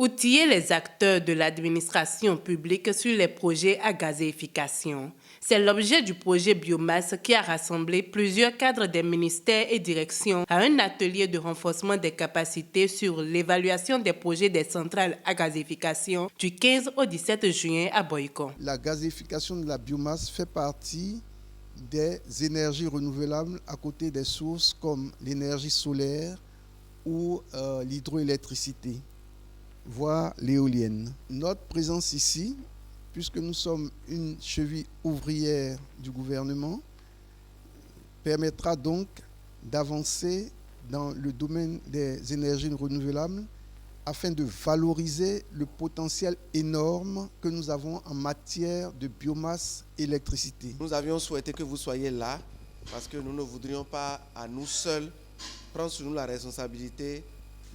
Outiller les acteurs de l'administration publique sur les projets à gazéification. C'est l'objet du projet Biomasse qui a rassemblé plusieurs cadres des ministères et directions à un atelier de renforcement des capacités sur l'évaluation des projets des centrales à gazéification du 15 au 17 juin à Boycon. La gazéification de la biomasse fait partie des énergies renouvelables à côté des sources comme l'énergie solaire ou l'hydroélectricité, voire l'éolienne. Notre présence ici, puisque nous sommes une cheville ouvrière du gouvernement, permettra donc d'avancer dans le domaine des énergies renouvelables afin de valoriser le potentiel énorme que nous avons en matière de biomasse et électricité. Nous avions souhaité que vous soyez là parce que nous ne voudrions pas à nous seuls prendre sur nous la responsabilité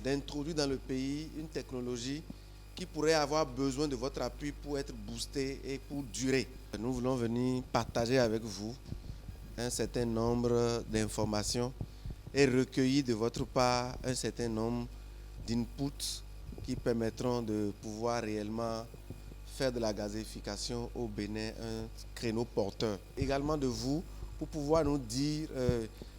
d'introduire dans le pays une technologie qui pourrait avoir besoin de votre appui pour être boostée et pour durer. Nous voulons venir partager avec vous un certain nombre d'informations et recueillir de votre part un certain nombre d'inputs qui permettront de pouvoir réellement faire de la gazéification au Bénin un créneau porteur. Également de vous pour pouvoir nous dire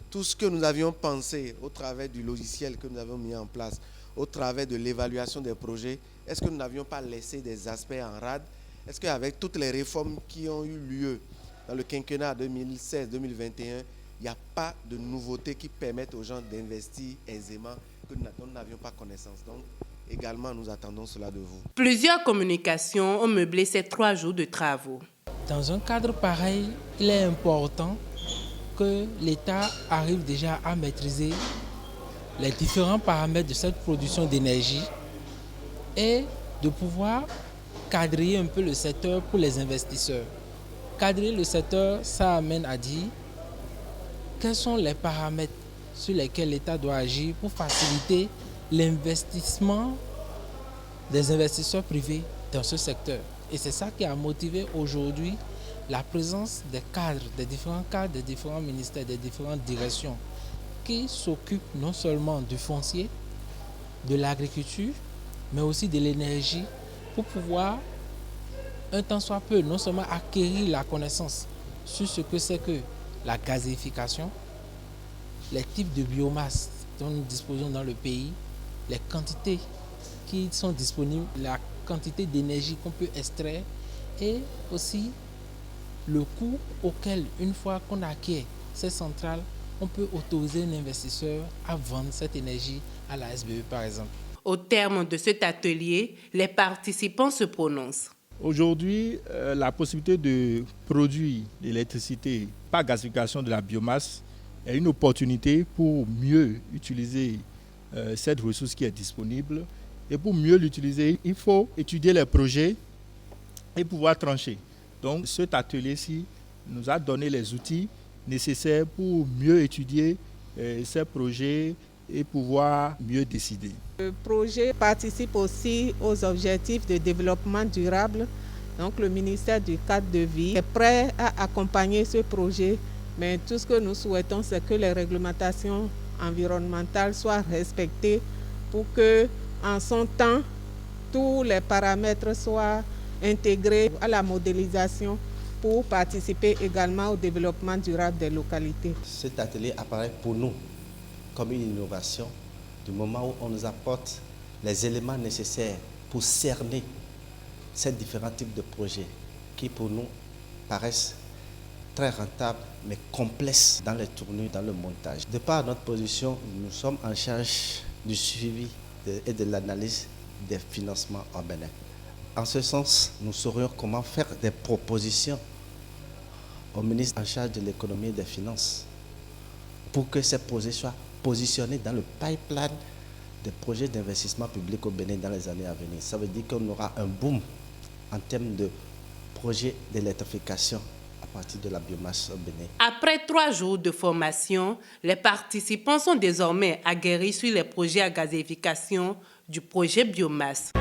tout ce que nous avions pensé au travers du logiciel que nous avons mis en place, au travers de l'évaluation des projets. Est-ce que nous n'avions pas laissé des aspects en rade? Est-ce qu'avec toutes les réformes qui ont eu lieu dans le quinquennat 2016-2021, il n'y a pas de nouveautés qui permettent aux gens d'investir aisément que nous n'avions pas connaissance? Donc, également, nous attendons cela de vous. Plusieurs communications ont meublé ces 3 jours de travaux. Dans un cadre pareil, il est important que l'État arrive déjà à maîtriser les différents paramètres de cette production d'énergie et de pouvoir cadrer un peu le secteur pour les investisseurs. Cadrer le secteur, ça amène à dire quels sont les paramètres sur lesquels l'État doit agir pour faciliter l'investissement des investisseurs privés dans ce secteur. Et c'est ça qui a motivé aujourd'hui la présence des cadres, des différents ministères, des différentes directions qui s'occupent non seulement du foncier, de l'agriculture, mais aussi de l'énergie pour pouvoir, un temps soit peu, non seulement acquérir la connaissance sur ce que c'est que la gazéification, les types de biomasse dont nous disposons dans le pays, les quantités qui sont disponibles, la quantité d'énergie qu'on peut extraire et aussi le coût auquel, une fois qu'on acquiert ces centrales, on peut autoriser un investisseur à vendre cette énergie à la SBE par exemple. Au terme de cet atelier, les participants se prononcent. Aujourd'hui, la possibilité de produire de l'électricité par gazéification de la biomasse est une opportunité pour mieux utiliser cette ressource qui est disponible. Et pour mieux l'utiliser, il faut étudier les projets et pouvoir trancher. Donc cet atelier-ci nous a donné les outils nécessaires pour mieux étudier ces projets et pouvoir mieux décider. Le projet participe aussi aux objectifs de développement durable. Donc le ministère du cadre de vie est prêt à accompagner ce projet, mais tout ce que nous souhaitons, c'est que les réglementations environnementales soient respectées pour que, en son temps, tous les paramètres soient intégrés à la modélisation pour participer également au développement durable des localités. Cet atelier apparaît pour nous comme une innovation du moment où on nous apporte les éléments nécessaires pour cerner ces différents types de projets qui pour nous paraissent très rentables mais complexes dans les tournures, dans le montage. De par notre position, nous sommes en charge du suivi et de l'analyse des financements en Bénin. En ce sens, nous saurions comment faire des propositions au ministre en charge de l'économie et des finances pour que ces projets soient positionnés dans le pipeline des projets d'investissement public au Bénin dans les années à venir. Ça veut dire qu'on aura un boom en termes de projets d'électrification à partir de la biomasse au Bénin. Après 3 jours de formation, les participants sont désormais aguerris sur les projets à gazéification du projet Biomasse.